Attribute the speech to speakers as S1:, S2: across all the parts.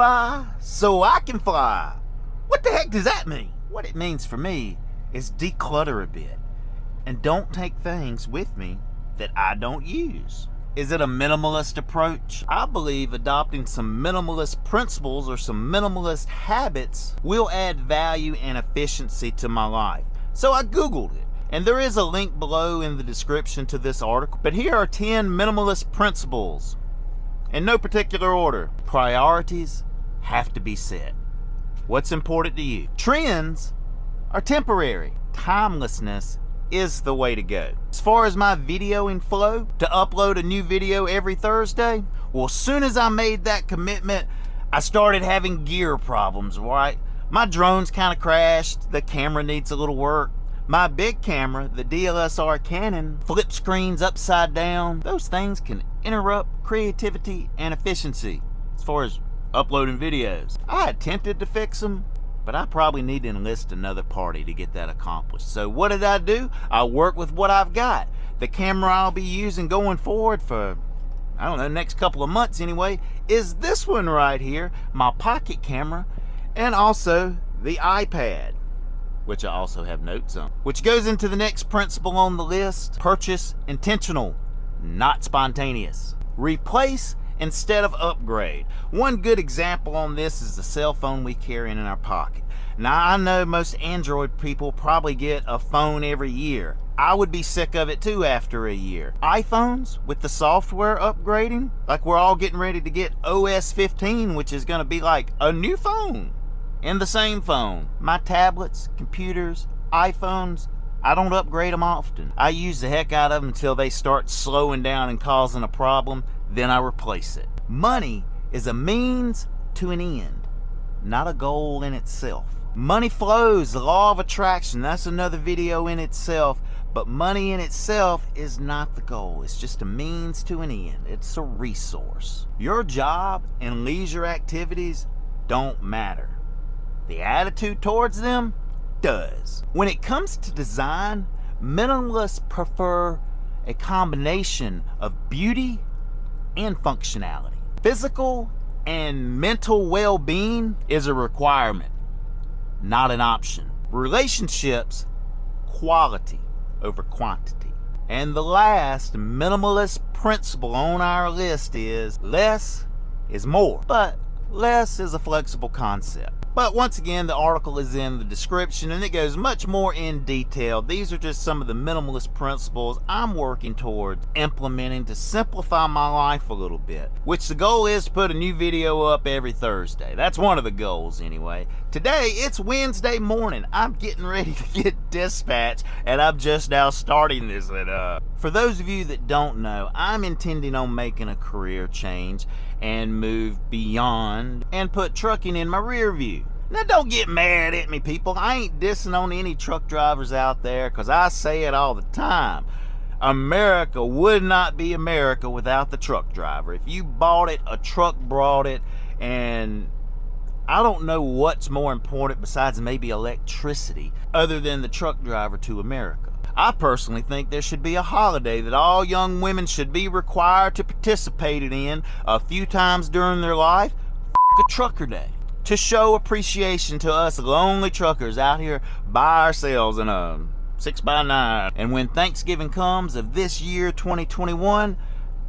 S1: simplify so I can fly. What the heck does that mean? What it means for me is declutter a bit and don't take things with me that I don't use. Is it a minimalist approach? I believe adopting some minimalist principles or some minimalist habits will add value and efficiency to my life. So I Googled it, and there is a link below in the description to this article. But here are 10 minimalist principles. In no particular order. Priorities have to be set. What's important to you? Trends are temporary. Timelessness is the way to go. As far as my videoing flow, to upload a new video every Thursday, well, as soon as I made that commitment, I started having gear problems, right? My drone's kind of crashed, the camera needs a little work. My big camera, the DSLR Canon, flip screens upside down. Those things can interrupt creativity and efficiency as far as uploading videos. I attempted to fix them, but I probably need to enlist another party to get that accomplished. So what did I do? I work with what I've got. The camera I'll be using going forward for, I don't know, next couple of months anyway, is this one right here, my pocket camera, and also the iPad, which I also have notes on. Which goes into the next principle on the list. Purchase intentional, not spontaneous. Replace instead of upgrade. One good example on this is the cell phone we carry in our pocket. Now I know most Android people probably get a phone every year. I would be sick of it too after a year. iPhones, with the software upgrading, like we're all getting ready to get OS 15, which is gonna be like a new phone in the same phone. My tablets, computers, iPhones, I don't upgrade them often. I use the heck out of them until they start slowing down and causing a problem, then I replace it. Money is a means to an end, not a goal in itself. Money flows, the law of attraction, that's another video in itself, but money in itself is not the goal. It's just a means to an end. It's a resource. Your job and leisure activities don't matter. The attitude towards them does. When it comes to design, minimalists prefer a combination of beauty and functionality. Physical and mental well-being is a requirement, not an option. Relationships, quality over quantity. And the last minimalist principle on our list is less is more. But less is a flexible concept. But once again, the article is in the description and it goes much more in detail. These are just some of the minimalist principles I'm working towards implementing to simplify my life a little bit, which the goal is to put a new video up every Thursday. That's one of the goals anyway. Today, it's Wednesday morning. I'm getting ready to get dispatched and I'm just now starting this. For those of you that don't know, I'm intending on making a career change and move beyond and put trucking in my rear view. Now don't get mad at me, people. I ain't dissing on any truck drivers out there, because I say it all the time. America would not be America without the truck driver. If you bought it, a truck brought it, and I don't know what's more important besides maybe electricity other than the truck driver to America. I personally think there should be a holiday that all young women should be required to participate in a few times during their life. A trucker day. To show appreciation to us lonely truckers out here by ourselves in a 6x9. And when Thanksgiving comes of this year, 2021,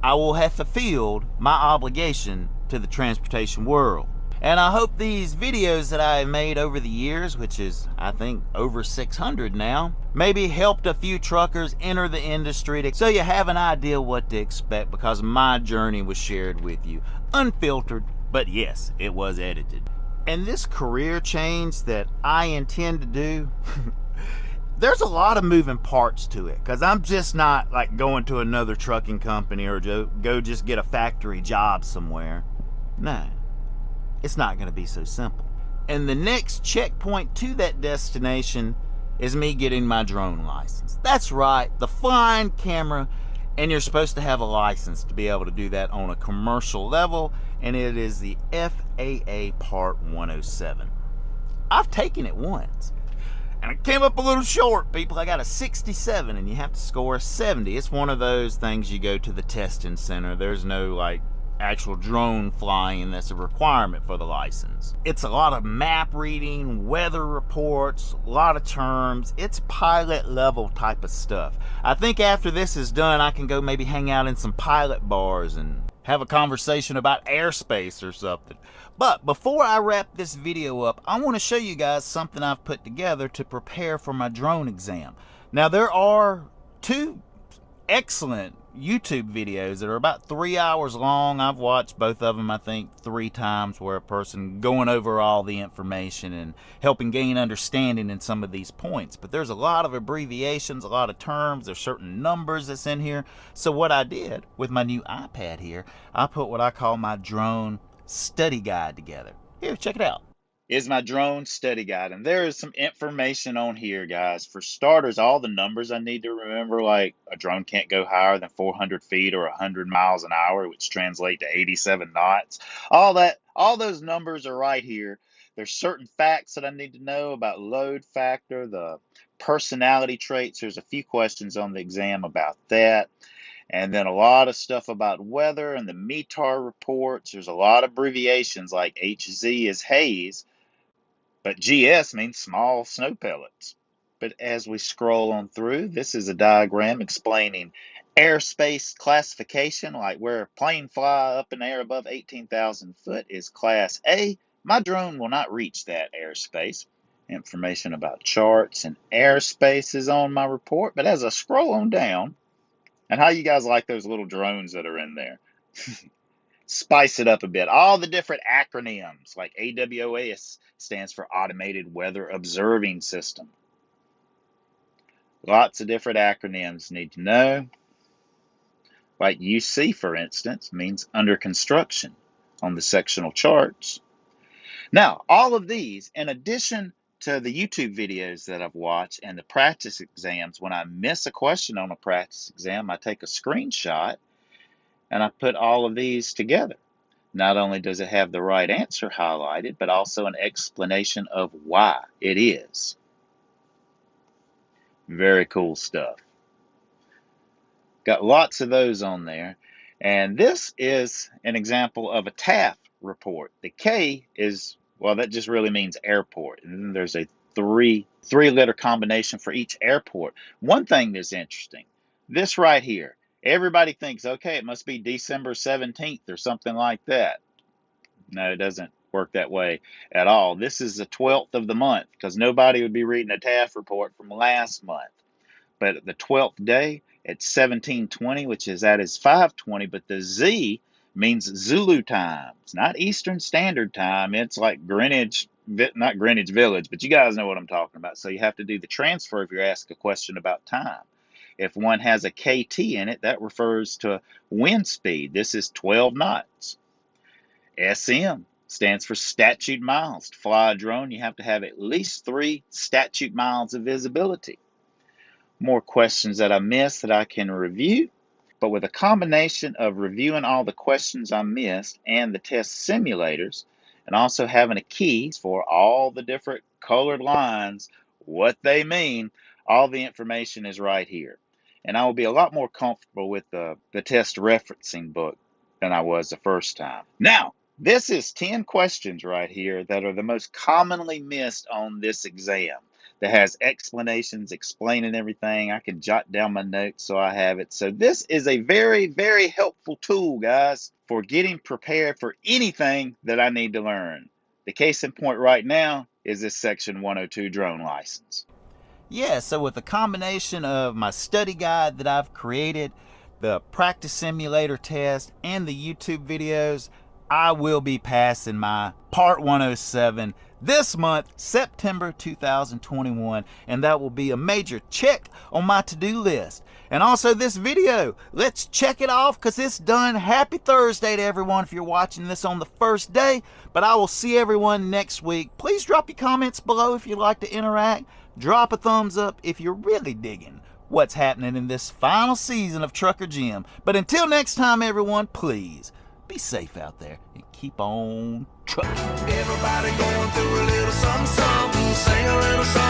S1: I will have fulfilled my obligation to the transportation world. And I hope these videos that I have made over the years, which is I think over 600 now, maybe helped a few truckers enter the industry so you have an idea what to expect, because my journey was shared with you. Unfiltered, but yes, it was edited. And this career change that I intend to do, there's a lot of moving parts to it, because I'm just not like going to another trucking company or go just get a factory job somewhere. No. It's not going to be so simple. And the next checkpoint to that destination is me getting my drone license. That's right, the flying camera, and you're supposed to have a license to be able to do that on a commercial level, and it is the FAA Part 107. I've taken it once, and I came up a little short, people. I got a 67, and you have to score a 70. It's one of those things you go to the testing center. There's no like actual drone flying that's a requirement for the license. It's a lot of map reading, weather reports, a lot of terms. It's pilot level type of stuff. I think after this is done, I can go maybe hang out in some pilot bars and have a conversation about airspace or something. But before I wrap this video up, I want to show you guys something I've put together to prepare for my drone exam. Now, there are two excellent YouTube videos that are about 3 hours long. I've watched both of them, I think, 3 times, where a person going over all the information and helping gain understanding in some of these points. But there's a lot of abbreviations, a lot of terms, there's certain numbers that's in here. So what I did with my new iPad here, I put what I call my drone study guide together. Here, check it out. Is my drone study guide, and there is some information on here, guys. For starters, all the numbers I need to remember, like a drone can't go higher than 400 feet or 100 miles an hour, which translate to 87 knots. All those numbers are right here. There's certain facts that I need to know about load factor, the personality traits. There's a few questions on the exam about that. And then a lot of stuff about weather and the METAR reports. There's a lot of abbreviations, like HZ is haze, but GS means small snow pellets. But as we scroll on through, this is a diagram explaining airspace classification, like where a plane fly up in the air above 18,000 foot is Class A. My drone will not reach that airspace. Information about charts and airspace is on my report. But as I scroll on down, and how you guys like those little drones that are in there? Spice it up a bit. All the different acronyms, like AWOS stands for Automated Weather Observing System. Lots of different acronyms need to know. Like UC, for instance, means under construction on the sectional charts. Now, all of these, in addition to the YouTube videos that I've watched and the practice exams, when I miss a question on a practice exam, I take a screenshot and I put all of these together. Not only does it have the right answer highlighted, but also an explanation of why it is. Very cool stuff. Got lots of those on there. And this is an example of a TAF report. The K is, well, that just really means airport. And then there's a three-letter combination for each airport. One thing that's interesting, this right here. Everybody thinks, okay, it must be December 17th or something like that. No, it doesn't work that way at all. This is the 12th of the month, because nobody would be reading a TAF report from last month. But the 12th day at 1720, which is at his 520, but the Z means Zulu time. It's not Eastern Standard Time. It's like Greenwich, not Greenwich Village, but you guys know what I'm talking about. So you have to do the transfer if you're asked a question about time. If one has a KT in it, that refers to wind speed. This is 12 knots. SM stands for statute miles. To fly a drone, you have to have at least 3 statute miles of visibility. More questions that I missed that I can review. But with a combination of reviewing all the questions I missed and the test simulators, and also having a key for all the different colored lines, what they mean, all the information is right here. And I will be a lot more comfortable with the test referencing book than I was the first time. Now, this is 10 questions right here that are the most commonly missed on this exam. That has explanations explaining everything. I can jot down my notes so I have it. So this is a very, very helpful tool, guys, for getting prepared for anything that I need to learn. The case in point right now is this Section 102 drone license. Yeah, so with a combination of my study guide that I've created, the practice simulator test, and the YouTube videos, I will be passing my Part 107 this month, September 2021, and that will be a major check on my to-do list. And also this video, let's check it off because it's done. Happy Thursday to everyone if you're watching this on the first day, but I will see everyone next week. Please drop your comments below if you'd like to interact. Drop a thumbs up if you're really digging what's happening in this final season of Trucker Jim. But until next time, everyone, please be safe out there and keep on trucking. Everybody going through a little something, something, sing a little something.